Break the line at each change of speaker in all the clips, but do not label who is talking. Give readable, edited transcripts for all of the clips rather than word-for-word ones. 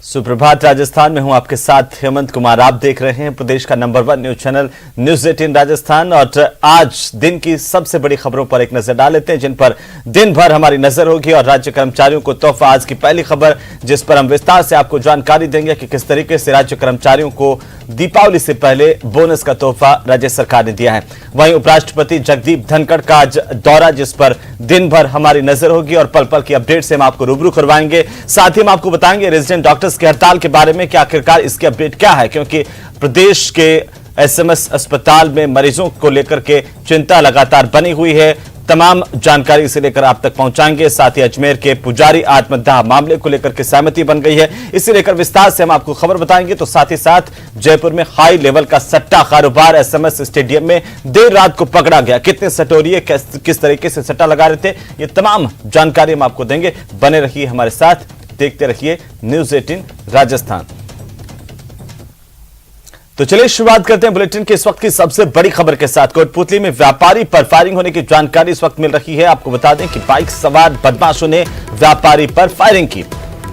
सुप्रभात राजस्थान में हूं आपके साथ हेमंत कुमार। आप देख रहे हैं प्रदेश का number 1 news channel news 18 Rajasthan. और आज दिन की सबसे बड़ी खबरों पर एक नजर डाल लेते हैं जिन पर दिन भर हमारी नजर होगी। और राज्य कर्मचारियों को तोहफा, आज की पहली खबर जिस पर हम विस्तार से आपको जानकारी देंगे कि किस तरीके से राज्य कर्मचारियों को दीपावली से पहले बोनस का तोहफा राज्य सरकार ने दिया है। वहीं उपराष्ट्रपति जगदीप धनखड़ का आज दौरा, जिस पर दिन भर हमारी नजर होगी और पल पल की अपडेट से हम आपको रूबरू करवाएंगे। साथ ही हम आपको बताएंगे रेजिडेंट डॉक्टर्स की हड़ताल के बारे में कि आखिरकार इसकी अपडेट क्या है, क्योंकि प्रदेश के एसएमएस अस्पताल में मरीजों को लेकर के चिंता लगातार बनी हुई है। तमाम जानकारी इसे लेकर आप तक पहुंचाएंगे। साथ ही अजमेर के पुजारी आत्मदाह मामले को लेकर के सहमति बन गई है, इसे लेकर विस्तार से हम आपको खबर बताएंगे। तो साथ ही साथ जयपुर में हाई लेवल का सट्टा कारोबार एसएमएस स्टेडियम में देर रात को पकड़ा गया। कितने सटोरिये किस तरीके से सट्टा लगा रहे थे, ये तमाम जानकारी हम आपको देंगे। बने रहिए हमारे साथ, देखते रहिए न्यूज 18 राजस्थान। तो चलिए शुरुआत करते हैं बुलेटिन के इस वक्त की सबसे बड़ी खबर के साथ। कोटपुतली में व्यापारी पर फायरिंग होने की जानकारी इस वक्त मिल रही है। आपको बता दें कि बाइक सवार बदमाशों ने व्यापारी पर फायरिंग की।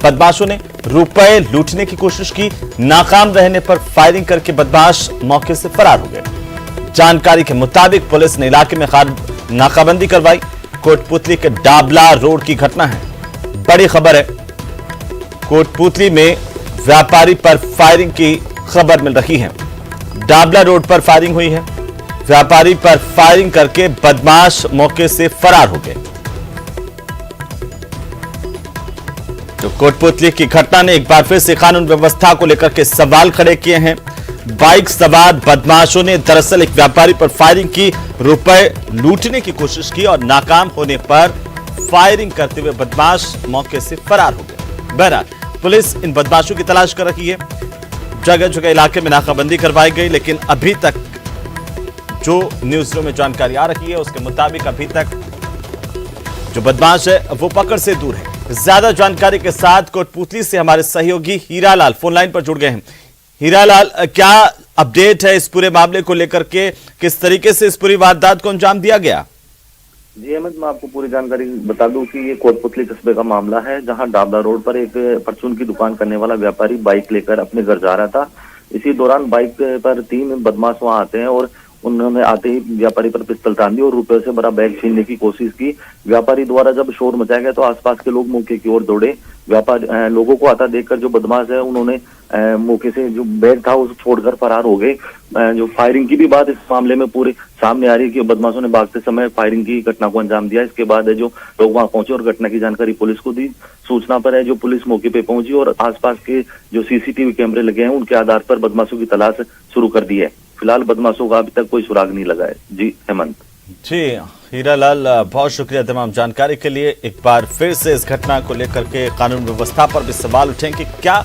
बदमाशों ने रुपए लूटने की कोशिश की, नाकाम रहने पर फायरिंग करके बदमाश मौके से फरार हो गए। जानकारी के मुताबिक पुलिस ने इलाके में नाकाबंदी करवाई। कोटपुतली के डाबला रोड की घटना है, बड़ी खबर है। कोटपुतली में व्यापारी पर फायरिंग की खबर मिल रही है। डाबला रोड पर फायरिंग हुई है। व्यापारी पर फायरिंग करके बदमाश मौके से फरार हो गए। तो कोटपुतली की घटना ने एक बार फिर से कानून व्यवस्था को लेकर के सवाल खड़े किए हैं। बाइक सवार बदमाशों ने दरअसल एक व्यापारी पर फायरिंग की, रुपए लूटने की कोशिश की और नाकाम होने पर फायरिंग करते हुए बदमाश मौके से फरार हो गए। बहरहाल पुलिस इन बदमाशों की तलाश कर रही है। जगह जगह इलाके में नाकाबंदी करवाई गई, लेकिन अभी तक जो न्यूज़ में जानकारी आ रही है उसके मुताबिक अभी तक जो बदमाश है वो पकड़ से दूर है। ज्यादा जानकारी के साथ कोटपुतली से हमारे सहयोगी हीरालाल फोन लाइन पर जुड़ गए हैं। हीरालाल, क्या अपडेट है इस पूरे मामले को लेकर के, किस तरीके से इस पूरी वारदात को अंजाम दिया गया?
जी अहमद, मैं आपको पूरी जानकारी बता दूं कि ये कोटपुतली कस्बे का मामला है, जहां डाबला रोड पर एक परचून की दुकान करने वाला व्यापारी बाइक लेकर अपने घर जा रहा था। इसी दौरान बाइक पर 3 बदमाश वहां आते हैं और उन्होंने आते ही व्यापारी पर पिस्तौल तान दी और रुपए से भरा बैग छीनने की कोशिश की। व्यापारी द्वारा जब शोर मचाया गया तो आसपास के लोग मौके की ओर दौड़े। लोगों को आता देखकर जो बदमाश है उन्होंने मौके से जो बैग था उसे छोड़कर फरार हो गए। जो फायरिंग की भी बात इस मामले में पूरे सामने आ रही है कि बदमाशों ने भागते समय फायरिंग की घटना को अंजाम दिया। इसके बाद है जो लोग वहां पहुंचे और घटना की जानकारी पुलिस को दी। सूचना पर है जो पुलिस मौके पे पहुंची और आसपास के जो सीसीटीवी कैमरे लगे हैं उनके आधार पर बदमाशों की तलाश शुरू कर दी है। फिलहाल बदमाशों का अभी तक कोई सुराग नहीं लगा है। जी हेमंत।
जी हीरालाल, बहुत शुक्रिया तमाम जानकारी के लिए। एक बार फिर से इस घटना को लेकर के कानून व्यवस्था पर भी सवाल उठे कि क्या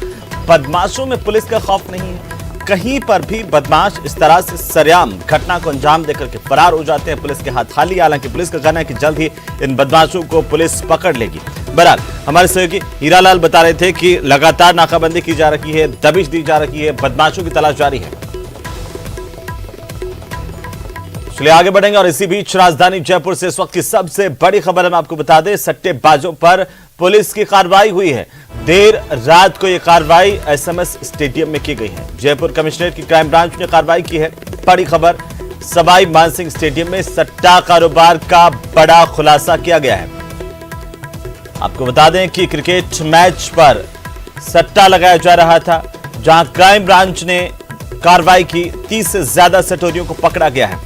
बदमाशों में पुलिस का खौफ नहीं है? कहीं पर भी बदमाश इस तरह से सरेआम घटना को अंजाम देकर के फरार हो जाते हैं, पुलिस के हाथ खाली। हालांकि पुलिस का कहना है कि जल्द ही इन बदमाशों को पुलिस पकड़ लेगी। बहरहाल हमारे सहयोगी हीरालाल बता रहे थे कि लगातार नाकाबंदी की जा रही है, दबिश दी जा रही है, बदमाशों की तलाश जारी है। चलिए आगे बढ़ेंगे और इसी बीच राजधानी जयपुर से इस वक्त की सबसे बड़ी खबर हम आपको बता दें, सट्टेबाजों पर पुलिस की कार्रवाई हुई है। देर रात को यह कार्रवाई एसएमएस स्टेडियम में की गई है। जयपुर कमिश्नरेट की क्राइम ब्रांच ने कार्रवाई की है। बड़ी खबर, सवाई मानसिंह स्टेडियम में सट्टा कारोबार का बड़ा खुलासा किया गया है। आपको बता दें कि क्रिकेट मैच पर सट्टा लगाया जा रहा था, जहां क्राइम ब्रांच ने कार्रवाई की। 30 से ज्यादा सटोरियों को पकड़ा गया है।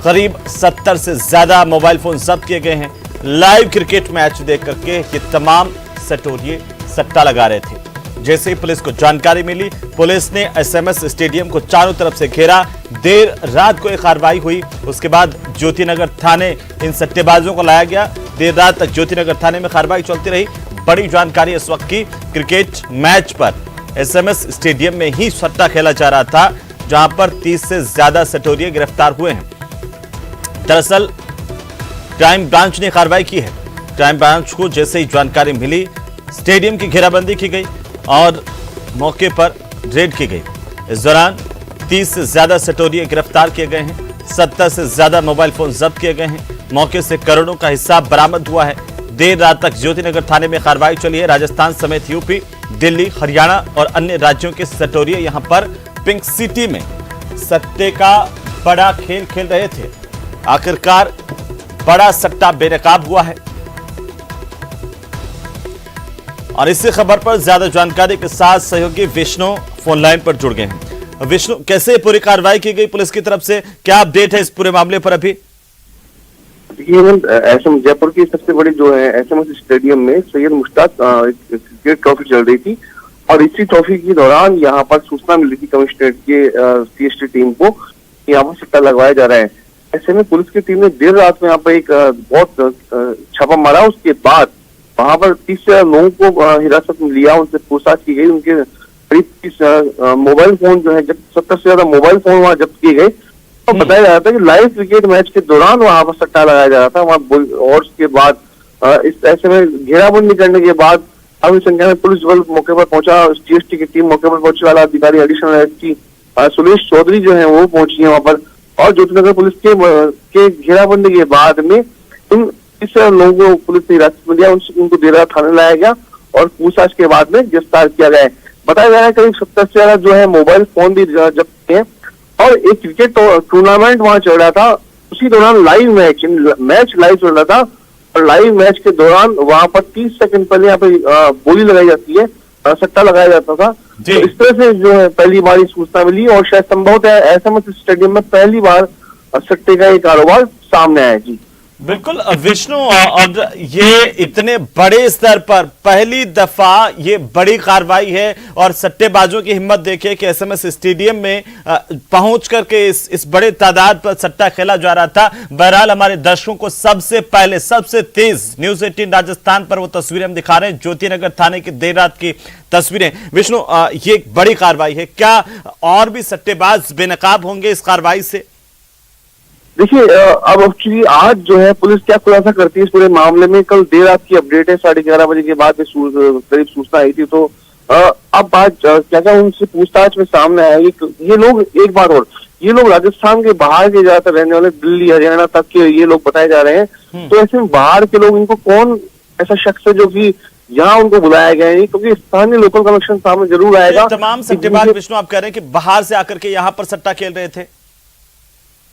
करीब 70 से ज्यादा मोबाइल फोन जब्त किए गए हैं। लाइव क्रिकेट मैच देख करके ये तमाम सटोरिये सट्टा लगा रहे थे। जैसे ही पुलिस को जानकारी मिली, पुलिस ने एसएमएस स्टेडियम को चारों तरफ से घेरा। देर रात को एक कार्रवाई हुई, उसके बाद ज्योतिनगर थाने इन सट्टेबाजों को लाया गया। देर रात तक ज्योतिनगर थाने में कार्रवाई चलती रही। बड़ी जानकारी इस वक्त की, क्रिकेट मैच पर एसएमएस स्टेडियम में ही सट्टा खेला जा रहा था, जहां पर 30 से ज्यादा सटोरिये गिरफ्तार हुए हैं। दरअसल क्राइम ब्रांच ने कार्रवाई की है। क्राइम ब्रांच को जैसे ही जानकारी मिली, स्टेडियम की घेराबंदी की गई और मौके पर रेड की गई। इस दौरान 30 से ज्यादा सटोरिये गिरफ्तार किए गए हैं। 70 से ज्यादा मोबाइल फोन जब्त किए गए हैं। मौके से करोड़ों का हिसाब बरामद हुआ है। देर रात तक ज्योतिनगर थाने में कार्रवाई चली है। राजस्थान समेत यूपी, दिल्ली, हरियाणा और अन्य राज्यों के सटोरिये यहां पर पिंक सिटी में सट्टे का बड़ा खेल खेल रहे थे। आखिरकार बड़ा सट्टा बेनकाब हुआ है और इसी खबर पर ज्यादा जानकारी के साथ सहयोगी विष्णु फोन लाइन पर जुड़ गए हैं। विष्णु, कैसे पूरी कार्रवाई की गई पुलिस की तरफ से, क्या अपडेट है इस पूरे मामले पर अभी?
एसएम जयपुर की सबसे बड़ी जो है एसएमएस स्टेडियम में सैयद मुश्ताक क्रिकेट ट्रॉफी चल रही थी और इसी ट्रॉफी के दौरान यहाँ पर सूचना मिली थी कमिश्नरेट के सीएसटी टीम को कि यहाँ पर सट्टा लगवाया जा रहा है। ऐसे में पुलिस की टीम ने देर रात में यहाँ पर एक बहुत छापा मारा। उसके बाद वहां पर 30 लोगों को हिरासत में लिया, उनसे पूछताछ की गई। उनके करीब 30 मोबाइल फोन जो है, 70 से ज्यादा मोबाइल फोन वहां जब्त किए गए। तो बताया जा रहा था कि लाइव क्रिकेट मैच के दौरान वहां पर सट्टा लगाया जा रहा था वहां। और उसके बाद इस ऐसे में घेराबंदी करने के बाद काफी संख्या में पुलिस बल मौके पर पहुंचा। जीएसटी की टीम मौके पर पहुंची, वाला अधिकारी एडिशनल एसपी सुरेश चौधरी जो है वो पहुंची है वहां पर। और ज्योतिनगर पुलिस के घेराबंदी के बाद में इन 30 लोगों को पुलिस ने हिरासत में लिया, उनको देर रात थाने लाया गया और पूछताछ के बाद में गिरफ्तार किया गया है। बताया जा रहा है करीब 70 से ज्यादा जो है मोबाइल फोन भी जब्त किए हैं और एक क्रिकेट टूर्नामेंट वहां चल रहा था। उसी दौरान लाइव मैच लाइव चल रहा था और लाइव मैच के दौरान वहां पर 30 सेकंड पहले यहाँ पे बोली लगाई जाती है, सट्टा लगाया जाता था। तो इस तरह से जो है पहली बार ये सूचना मिली और शायद संभवतः एसएमएस स्टेडियम में पहली बार सट्टे का ये कारोबार सामने आया। जी
बिल्कुल विष्णु, और ये इतने बड़े स्तर पर पहली दफा ये बड़ी कार्रवाई है और सट्टेबाजों की हिम्मत देखिए कि एसएमएस स्टेडियम में पहुंच करके इस बड़े तादाद पर सट्टा खेला जा रहा था। बहरहाल हमारे दर्शकों को सबसे पहले सबसे तेज न्यूज़ 18 राजस्थान पर वो तस्वीरें हम दिखा रहे हैं, ज्योतिनगर थाने की देर रात की तस्वीरें। विष्णु, ये एक बड़ी कार्रवाई है, क्या और भी सट्टेबाज बेनकाब होंगे इस कार्रवाई से?
देखिए, अब एक्चुअली आज जो है पुलिस क्या खुलासा करती है इस पूरे मामले में, कल देर रात की अपडेट है। 11:30 बजे के बाद करीब सूचना आई थी। तो अब आज क्या उनसे पूछताछ में सामने आया ये लोग, एक बात और, ये लोग राजस्थान के बाहर के ज्यादातर रहने वाले, दिल्ली हरियाणा तक के ये लोग बताए जा रहे हैं। तो ऐसे में बाहर के लोग, इनको कौन ऐसा शख्स है जो कि यहाँ उनको बुलाया गया है, क्योंकि स्थानीय लोकल कनेक्शन सामने जरूर आएगा।
तमाम सट्टेबाज विष्णु आप कह रहे हैं कि बाहर से आकर के यहाँ पर सट्टा खेल रहे थे?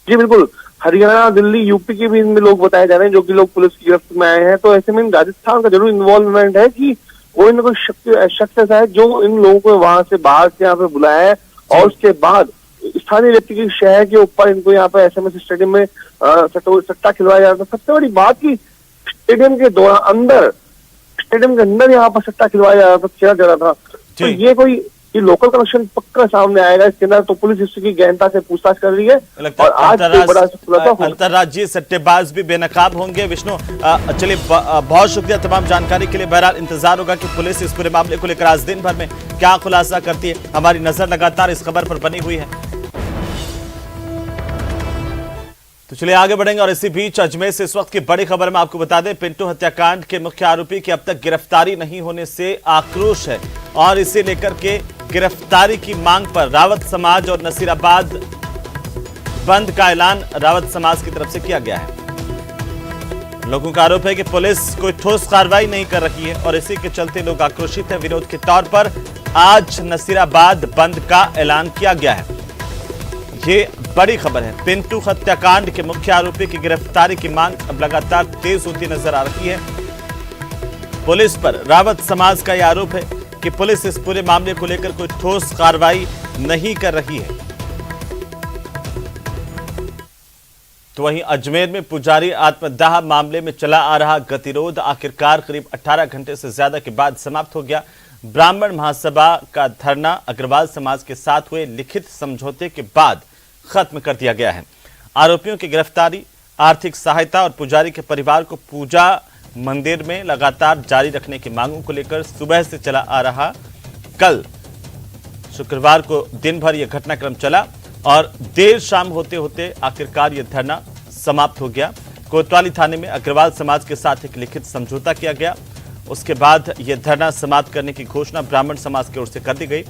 जी बिल्कुल, हरियाणा, दिल्ली, यूपी के भी इनमें लोग बताए जा रहे हैं जो कि लोग पुलिस की गिरफ्त में आए हैं। तो ऐसे में राजस्थान का जरूर इन्वॉल्वमेंट है कि कोई ना कोई शख्स ऐसा है जो इन लोगों को वहां से बाहर से यहाँ पे बुलाया है और उसके बाद स्थानीय व्यक्ति के शहर के ऊपर इनको यहाँ पे एसएमएस स्टेडियम में सट्टा खिलवाया जा रहा था। सबसे बड़ी बात की स्टेडियम के अंदर यहाँ पर सट्टा खिलवाया जा रहा था, खेला जा रहा था। तो ये लोकल कनेक्शन पक्का सामने आएगा इसके अंदर। तो पुलिस इसकी गहनता से पूछताछ कर रही है और आज बड़ा खुलासा
अंतर्राज्यीय सट्टेबाज भी बेनकाब होंगे। विष्णु, चलिए बहुत शुक्रिया तमाम जानकारी के लिए। बहरहाल इंतजार होगा कि पुलिस इस पूरे मामले को लेकर आज दिन भर में क्या खुलासा करती है। हमारी नजर लगातार इस खबर पर बनी हुई है। तो चलिए आगे बढ़ेंगे और इसी बीच अजमेर से इस वक्त की बड़ी खबर में आपको बता दें, पिंटू हत्याकांड के मुख्य आरोपी की अब तक गिरफ्तारी नहीं होने से आक्रोश है और इसे लेकर के गिरफ्तारी की मांग पर रावत समाज और नसीराबाद बंद का ऐलान रावत समाज की तरफ से किया गया है। लोगों का आरोप है कि पुलिस कोई ठोस कार्रवाई नहीं कर रही है और इसी के चलते लोग आक्रोशित हैं। विरोध के तौर पर आज नसीराबाद बंद का ऐलान किया गया है। ये बड़ी खबर है। पिंटू हत्याकांड के मुख्य आरोपी की गिरफ्तारी की मांग अब लगातार तेज होती नजर आ रही है। पुलिस पर रावत समाज का यह आरोप है कि पुलिस इस पूरे मामले को लेकर कोई ठोस कार्रवाई नहीं कर रही है। तो वहीं अजमेर में पुजारी आत्मदाह मामले में चला आ रहा गतिरोध आखिरकार करीब 18 घंटे से ज्यादा के बाद समाप्त हो गया। ब्राह्मण महासभा का धरना अग्रवाल समाज के साथ हुए लिखित समझौते के बाद खत्म कर दिया गया है। आरोपियों की गिरफ्तारी, आर्थिक सहायता और पुजारी के परिवार को पूजा मंदिर में लगातार जारी रखने की मांगों को लेकर सुबह से चला आ रहा कल शुक्रवार को दिन भर यह घटनाक्रम चला और देर शाम होते होते आखिरकार यह धरना समाप्त हो गया। कोतवाली थाने में अग्रवाल समाज के साथ एक लिखित समझौता किया गया। उसके बाद यह धरना समाप्त करने की घोषणा ब्राह्मण समाज की ओर से कर दी गई।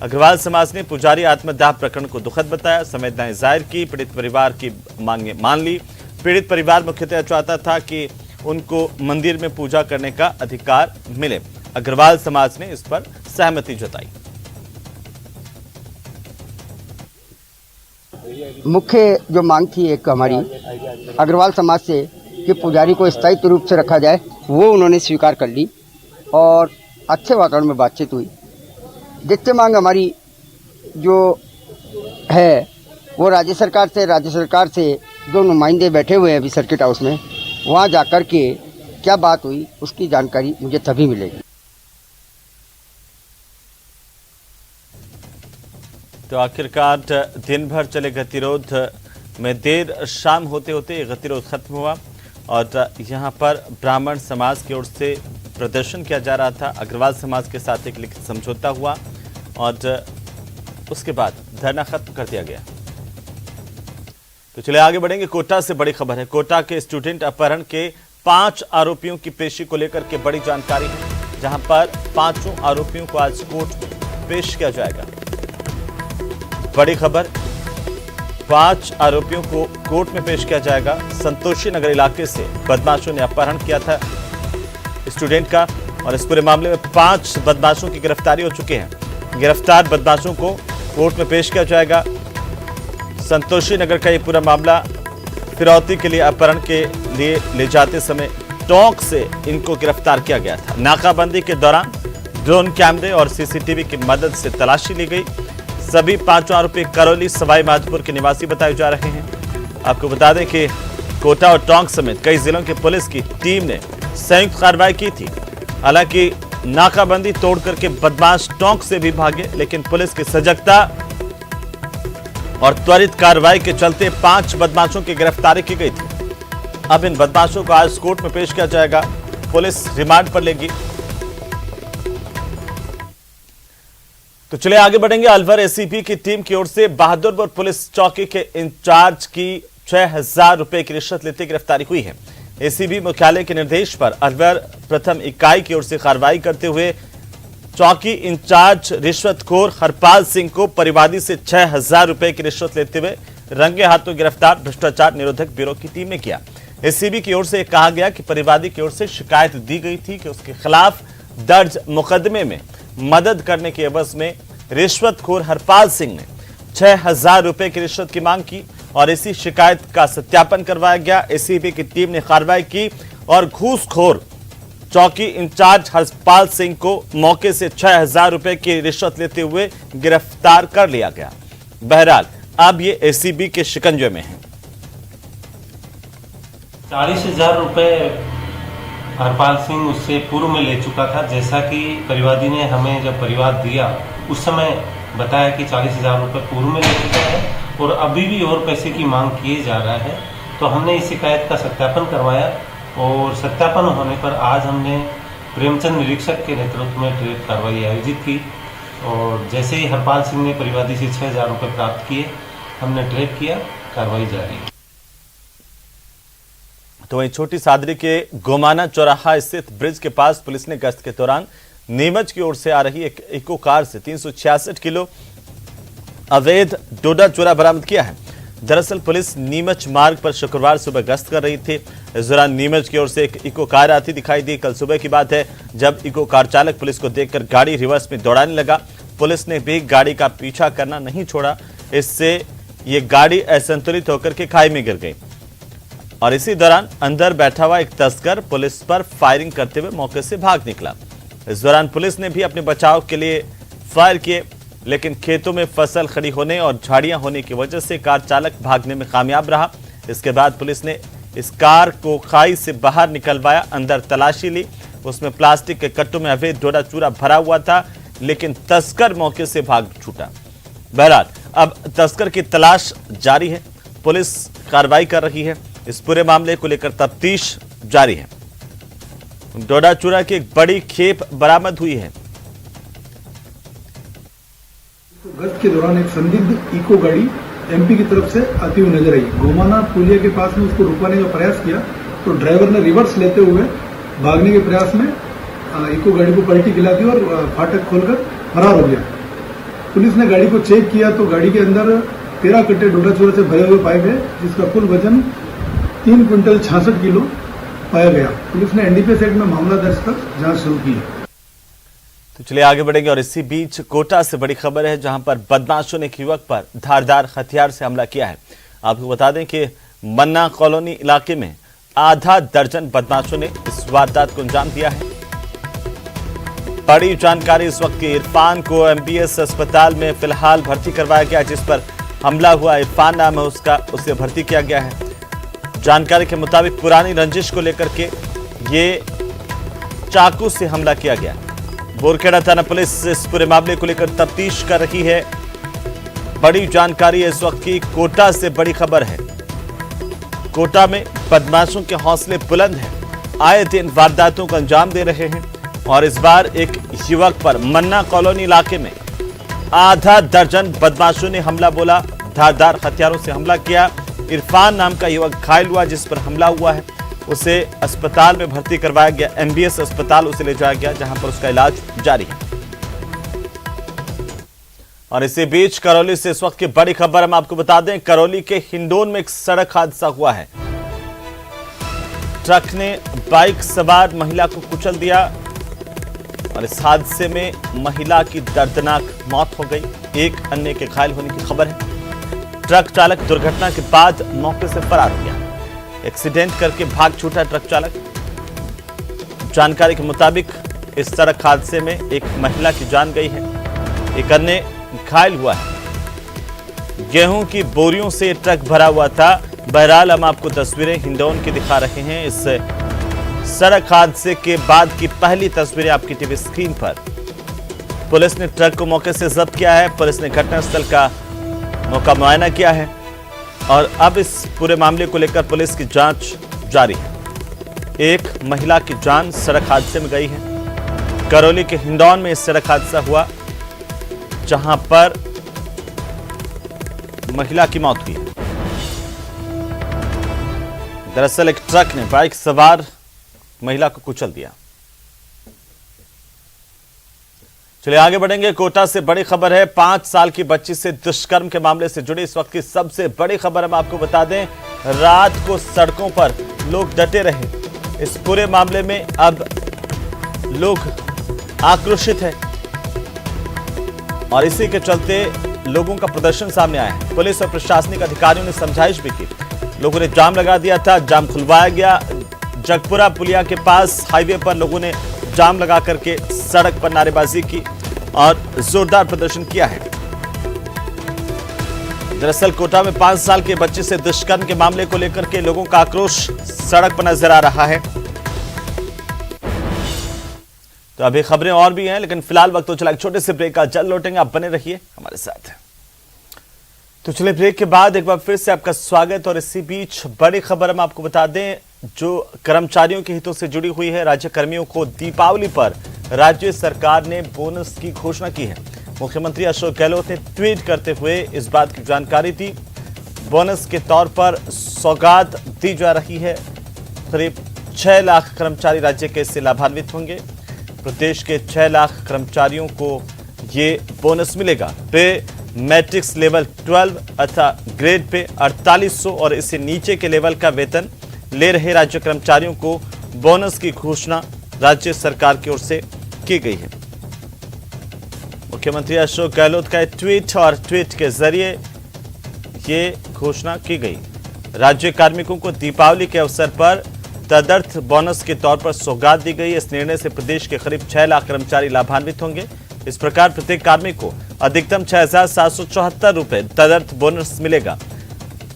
अग्रवाल समाज ने पुजारी आत्मदाह प्रकरण को दुखद बताया, संवेदनाएं जाहिर की, पीड़ित परिवार की मांगे मान ली। पीड़ित परिवार मुख्यतः चाहता था कि उनको मंदिर में पूजा करने का अधिकार मिले। अग्रवाल समाज ने इस पर सहमति जताई।
मुख्य जो मांग थी एक हमारी अग्रवाल समाज से कि पुजारी को स्थायी रूप से रखा जाए, वो उन्होंने स्वीकार कर ली और अच्छे वातावरण में बातचीत हुई। द्वितीय मांग हमारी जो है वो राज्य सरकार से जो नुमाइंदे बैठे हुए हैं अभी सर्किट हाउस में, वहाँ जाकर के क्या बात हुई उसकी जानकारी मुझे तभी मिलेगी।
तो आखिरकार दिन भर चले गतिरोध में देर शाम होते होते ये गतिरोध खत्म हुआ और यहाँ पर ब्राह्मण समाज की ओर से प्रदर्शन किया जा रहा था। अग्रवाल समाज के साथ एक लिखित समझौता हुआ और उसके बाद धरना खत्म कर दिया गया। तो चलिए आगे बढ़ेंगे। कोटा से बड़ी खबर है। कोटा के स्टूडेंट अपहरण के 5 आरोपियों की पेशी को लेकर के बड़ी जानकारी है, जहां पर 5 आरोपियों को आज कोर्ट में पेश किया जाएगा। बड़ी खबर, 5 आरोपियों को कोर्ट में पेश किया जाएगा। संतोषी नगर इलाके से बदमाशों ने अपहरण किया था स्टूडेंट का और इस पूरे मामले में 5 बदमाशों की गिरफ्तारी हो चुकी है। गिरफ्तार बदमाशों को कोर्ट में पेश किया जाएगा। संतोषी नगर का ये पूरा मामला फिरौती के लिए अपहरण के लिए ले जाते समय टोंक से इनको गिरफ्तार किया गया था। नाकाबंदी के दौरान ड्रोन कैमरे और सीसीटीवी की मदद से तलाशी ली गई। सभी 5 आरोपी करौली सवाई माधोपुर के निवासी बताए जा रहे हैं। आपको बता दें कि कोटा और टोंक समेत कई जिलों की पुलिस की टीम ने संयुक्त कार्रवाई की थी। हालांकि नाकाबंदी तोड़ करके बदमाश टोंक से भी भागे, लेकिन पुलिस की सजगता और त्वरित कार्रवाई के चलते 5 बदमाशों की गिरफ्तारी की गई थी। अब इन बदमाशों को आज कोर्ट में पेश किया जाएगा। पुलिस रिमांड पर लेगी। तो चलिए आगे बढ़ेंगे। अलवर एसीपी की टीम की ओर से बहादुरपुर पुलिस चौकी के इंचार्ज की 6000 रुपए की रिश्वत लेते गिरफ्तारी हुई है। एसीबी मुख्यालय के निर्देश पर अलवर प्रथम इकाई की ओर से कार्रवाई करते हुए चौकी इंचार्ज रिश्वतखोर हरपाल सिंह को परिवादी से 6000 रुपए की रिश्वत लेते हुए रंगे हाथों गिरफ्तार भ्रष्टाचार निरोधक ब्यूरो की टीम ने किया। एसीबी की ओर से कहा गया कि परिवादी की ओर से शिकायत दी गई थी कि उसके खिलाफ दर्ज मुकदमे में मदद करने के एवज में रिश्वतखोर हरपाल सिंह ने 6000 रुपए की रिश्वत की मांग की और इसी शिकायत का सत्यापन करवाया गया। एसीबी की टीम ने कार्रवाई की और घूसखोर चौकी इंचार्ज हरपाल सिंह को मौके से 6000 रुपए की रिश्वत लेते हुए गिरफ्तार कर लिया गया। बहरहाल अब ये एसीबी के शिकंजे में है।
40,000 रुपए हरपाल सिंह उससे पूर्व में ले चुका था। जैसा कि परिवादी ने हमें जब परिवाद दिया उस समय बताया कि 40,000 रुपए पूर्व में ले चुका है और अभी भी और पैसे की मांग किए जा रहा है। तो हमने इस शिकायत का सत्यापन करवाया और सत्यापन होने पर आज हमने प्रेमचंद निरीक्षक के नेतृत्व में ट्रेप कार्रवाई आयोजित की और जैसे ही हरपाल सिंह ने परिवादी से 6000 रुपए प्राप्त किए, हमने ट्रेप किया। कार्रवाई जारी है।
तो वहीं छोटी सादरी के गोमाना चौराहा स्थित ब्रिज के पास पुलिस ने गश्त के दौरान नीमच की ओर से आ रही एक इको कार से 366 किलो अवैध डोडा चूरा बरामद किया है। दरअसल पुलिस नीमच मार्ग पर शुक्रवार सुबह गश्त कर रही थी। इस दौरान नीमच की ओर से एक इको कार आती दिखाई दी। कल सुबह की बात है जब इको कार चालक पुलिस को देखकर गाड़ी रिवर्स में दौड़ाने लगा। पुलिस ने भी गाड़ी का पीछा करना नहीं छोड़ा। इससे ये गाड़ी असंतुलित होकर के खाई में गिर गई और इसी दौरान अंदर बैठा हुआ एक तस्कर पुलिस पर फायरिंग करते हुए मौके से भाग निकला। इस दौरान पुलिस ने भी अपने बचाव के लिए फायर किए, लेकिन खेतों में फसल खड़ी होने और झाड़ियां होने की वजह से कार चालक भागने में कामयाब रहा। इसके बाद पुलिस ने इस कार को खाई से बाहर निकलवाया, अंदर तलाशी ली। उसमें प्लास्टिक के कट्टों में अवैध डोडा चूरा भरा हुआ था, लेकिन तस्कर मौके से भाग छूटा। बहरहाल अब तस्कर की तलाश जारी है। पुलिस कार्रवाई कर रही है। इस पूरे मामले को लेकर तफ्तीश जारी है। डोडा चूरा की एक बड़ी खेप बरामद हुई है।
गश्त के दौरान एक संदिग्ध इको गाड़ी एमपी की तरफ से आती हुई नजर आई। गोमाना पुलिया के पास में उसको रुकवाने का प्रयास किया तो ड्राइवर ने रिवर्स लेते हुए भागने के प्रयास में इको गाड़ी को पलटी खिला दी और फाटक खोलकर फरार हो गया। पुलिस ने गाड़ी को चेक किया तो गाड़ी के अंदर 13 कट्टे डोडा चूरा से भरे हुए पाए गए, जिसका कुल वजन 3 क्विंटल 66 किलो पाया गया। पुलिस ने एनडीपीएस एक्ट में मामला दर्ज कर जांच शुरू की है।
तो चलिए आगे बढ़ेंगे और इसी बीच कोटा से बड़ी खबर है, जहां पर बदमाशों ने एक युवक पर धारदार हथियार से हमला किया है। आपको बता दें कि मन्ना कॉलोनी इलाके में आधा दर्जन बदमाशों ने इस वारदात को अंजाम दिया है। बड़ी जानकारी इस वक्त की। इरफान को एमबीएस अस्पताल में फिलहाल भर्ती करवाया गया, जिस पर हमला हुआ। इरफान नाम है उसका, उसे भर्ती किया गया है। जानकारी के मुताबिक पुरानी रंजिश को लेकर के ये चाकू से हमला किया गया। बोरखेड़ा थाना पुलिस इस पूरे मामले को लेकर तफ्तीश कर रही है। बड़ी जानकारी इस वक्त की। कोटा से बड़ी खबर है। कोटा में बदमाशों के हौसले बुलंद हैं, आए दिन वारदातों को अंजाम दे रहे हैं और इस बार एक युवक पर मन्ना कॉलोनी इलाके में आधा दर्जन बदमाशों ने हमला बोला, धारदार हथियारों से हमला किया। इरफान नाम का युवक घायल हुआ, जिस पर हमला हुआ है। उसे अस्पताल में भर्ती करवाया गया। एमबीएस अस्पताल उसे ले जाया गया, जहां पर उसका इलाज जारी है। और इसी बीच करौली से इस वक्त की बड़ी खबर हम आपको बता दें। करौली के हिंडोन में एक सड़क हादसा हुआ है। ट्रक ने बाइक सवार महिला को कुचल दिया और इस हादसे में महिला की दर्दनाक मौत हो गई। एक अन्य के घायल होने की खबर है। ट्रक चालक दुर्घटना के बाद मौके से फरार हो गया। एक्सीडेंट करके भाग छूटा ट्रक चालक। जानकारी के मुताबिक इस सड़क हादसे में एक महिला की जान गई है, एक अन्य घायल हुआ है। गेहूं की बोरियों से ट्रक भरा हुआ था। बहरहाल हम आपको तस्वीरें हिंडौन की दिखा रहे हैं। इस सड़क हादसे के बाद की पहली तस्वीरें आपकी टीवी स्क्रीन पर। पुलिस ने ट्रक को मौके से जब्त किया है। पुलिस ने घटनास्थल का मौका मुआयना किया है और अब इस पूरे मामले को लेकर पुलिस की जांच जारी है। एक महिला की जान सड़क हादसे में गई है। करौली के हिंडौन में इस सड़क हादसा हुआ, जहां पर महिला की मौत हुई है। दरअसल एक ट्रक ने बाइक सवार महिला को कुचल दिया। चलिए आगे बढ़ेंगे। कोटा से बड़ी खबर है। 5 साल की बच्ची से दुष्कर्म के मामले से जुड़ी इस वक्त की सबसे बड़ी खबर हम आपको बता दें। रात को सड़कों पर लोग डटे रहे। इस पूरे मामले में अब लोग आक्रोशित हैं और इसी के चलते लोगों का प्रदर्शन सामने आया है। पुलिस और प्रशासनिक अधिकारियों ने समझाइश भी की। लोगों ने जाम लगा दिया था, जाम खुलवाया गया। जगपुरा पुलिया के पास हाईवे पर लोगों ने जाम लगा करके सड़क पर नारेबाजी की और जोरदार प्रदर्शन किया है। दरअसल कोटा में 5 साल के बच्चे से दुष्कर्म के मामले को लेकर के लोगों का आक्रोश सड़क पर नजर आ रहा है। तो अभी खबरें और भी हैं, लेकिन फिलहाल वक्त तो चला एक छोटे से ब्रेक का। जल्द लौटेंगे, आप बने रहिए हमारे साथ। तो चलिए ब्रेक के बाद एक बार फिर से आपका स्वागत। और इसी बीच बड़ी खबर हम आपको बता दें, जो कर्मचारियों के हितों से जुड़ी हुई है। राज्य कर्मियों को दीपावली पर राज्य सरकार ने बोनस की घोषणा की है। मुख्यमंत्री अशोक गहलोत ने ट्वीट करते हुए इस बात की जानकारी दी। बोनस के तौर पर सौगात दी जा रही है। करीब 6 लाख कर्मचारी राज्य के इससे लाभान्वित होंगे। प्रदेश के 6 लाख कर्मचारियों को ये बोनस मिलेगा। पे मैट्रिक्स लेवल 12 अथवा ग्रेड पे 4800 और इससे नीचे के लेवल का वेतन ले रहे राज्य कर्मचारियों को बोनस की घोषणा राज्य सरकार की ओर से की गई है। मुख्यमंत्री अशोक गहलोत का ट्वीट और ट्वीट के जरिए ये घोषणा की गई। राज्य कार्मिकों को दीपावली के अवसर पर तदर्थ बोनस के तौर पर सौगात दी गई। इस निर्णय से प्रदेश के करीब 6 लाख कर्मचारी लाभान्वित होंगे। इस प्रकार प्रत्येक कार्मिक को अधिकतम 6,774 रुपए तदर्थ बोनस मिलेगा।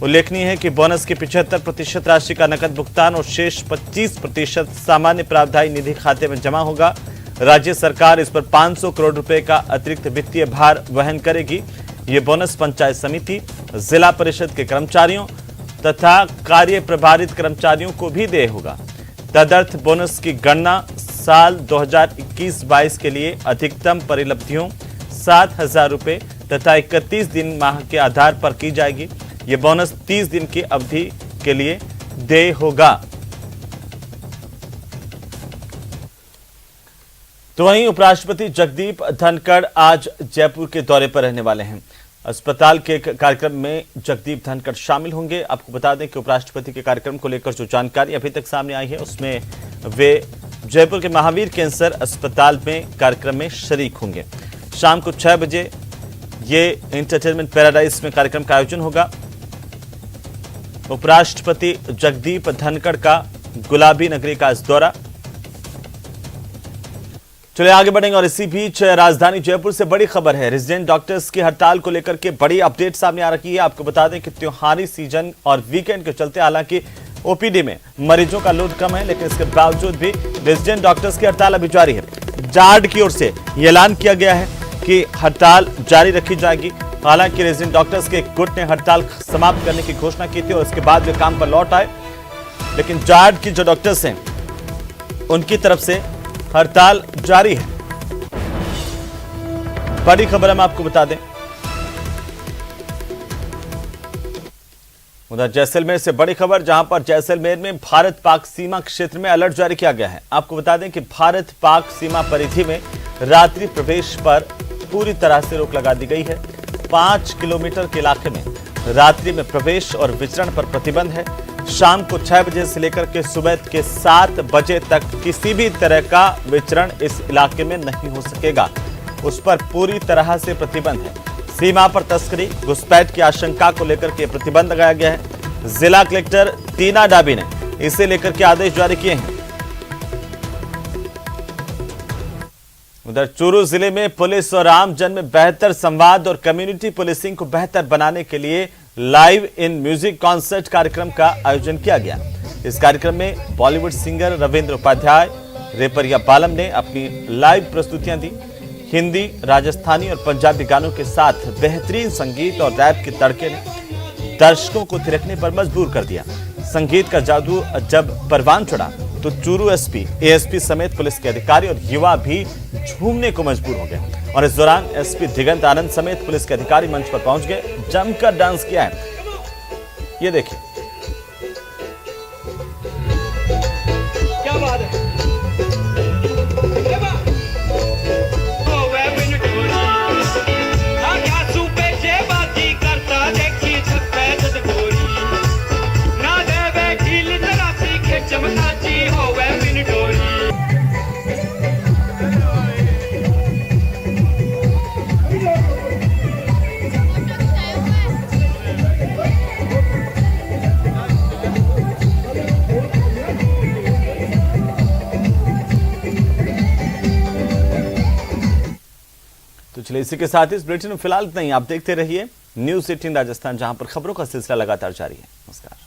उल्लेखनीय है कि बोनस की 75% राशि का नकद भुगतान और शेष 25% सामान्य प्रावधायी निधि खाते में जमा होगा। राज्य सरकार इस पर 500 करोड़ रुपए का अतिरिक्त वित्तीय भार वहन करेगी। ये बोनस पंचायत समिति, जिला परिषद के कर्मचारियों तथा कार्य प्रभारित कर्मचारियों को भी देय होगा। तदर्थ बोनस की गणना साल 2021-22 के लिए अधिकतम परिलब्धियों 7,000 रुपए तथा 31 दिन माह के आधार पर की जाएगी। ये बोनस 30 दिन की अवधि के लिए देय होगा। तो वहीं उपराष्ट्रपति जगदीप धनखड़ आज जयपुर के दौरे पर रहने वाले हैं। अस्पताल के कार्यक्रम में जगदीप धनखड़ शामिल होंगे। आपको बता दें कि उपराष्ट्रपति के कार्यक्रम को लेकर जो जानकारी अभी तक सामने आई है, उसमें वे जयपुर के महावीर कैंसर अस्पताल में कार्यक्रम में शरीक होंगे। शाम को 6 बजे ये एंटरटेनमेंट पैराडाइज में कार्यक्रम का आयोजन होगा। उपराष्ट्रपति जगदीप धनखड़ का गुलाबी नगरी का इस दौरा। चलिए आगे बढ़ेंगे और इसी बीच राजधानी जयपुर से बड़ी खबर है। रेजिडेंट डॉक्टर्स की हड़ताल को लेकर के बड़ी अपडेट सामने आ रही है। आपको बता दें कि त्योहारी सीजन और वीकेंड के चलते हालांकि ओपीडी में मरीजों का लोड कम है, लेकिन इसके बावजूद भी रेजिडेंट डॉक्टर्स की हड़ताल अभी जारी है। जार्ड की ओर से यह ऐलान किया गया है कि हड़ताल जारी रखी जाएगी। हालांकि रेजिडेंट डॉक्टर्स के एक गुट ने हड़ताल समाप्त करने की घोषणा की थी और उसके बाद वे काम पर लौट आए, लेकिन जार्ड की जो डॉक्टर्स हैं उनकी तरफ से हड़ताल जारी है। बड़ी खबर हम आपको बता दें, उधर जैसलमेर से बड़ी खबर, जहां पर जैसलमेर में भारत पाक सीमा क्षेत्र में अलर्ट जारी किया गया है। आपको बता दें कि भारत पाक सीमा परिधि में रात्रि प्रवेश पर पूरी तरह से रोक लगा दी गई है। 5 किलोमीटर के इलाके में रात्रि में प्रवेश और विचरण पर प्रतिबंध है। शाम को 6 बजे से लेकर के सुबह के 7 बजे तक किसी भी तरह का विचरण इस इलाके में नहीं हो सकेगा, उस पर पूरी तरह से प्रतिबंध है। सीमा पर तस्करी, घुसपैठ की आशंका को लेकर के प्रतिबंध लगाया गया है। जिला कलेक्टर टीना डाबी ने इसे लेकर के आदेश जारी किए हैं। उधर चूरू जिले में पुलिस और आमजन में बेहतर संवाद और कम्युनिटी पुलिसिंग को बेहतर बनाने के लिए लाइव इन म्यूजिक कॉन्सर्ट कार्यक्रम का आयोजन किया गया। इस कार्यक्रम में बॉलीवुड सिंगर रविंद्र उपाध्याय, रेपरिया बालम ने अपनी लाइव प्रस्तुतियां दी। हिंदी, राजस्थानी और पंजाबी गानों के साथ बेहतरीन संगीत और रैप के तड़के ने दर्शकों को थिरकने पर मजबूर कर दिया। संगीत का जादू जब परवान चढ़ा तो चूरू एसपी, एएसपी समेत पुलिस के अधिकारी और युवा भी झूमने को मजबूर हो गए और इस दौरान एसपी दिगंत आनंद समेत पुलिस के अधिकारी मंच पर पहुंच गए, जमकर डांस किया है। ये देखिए,
क्या बात है।
तो चलिए इसी के साथ इस बुलेटिन में फिलहाल इतना ही। आप देखते रहिए न्यूज़ 18 राजस्थान, जहां पर खबरों का सिलसिला लगातार जारी है। नमस्कार।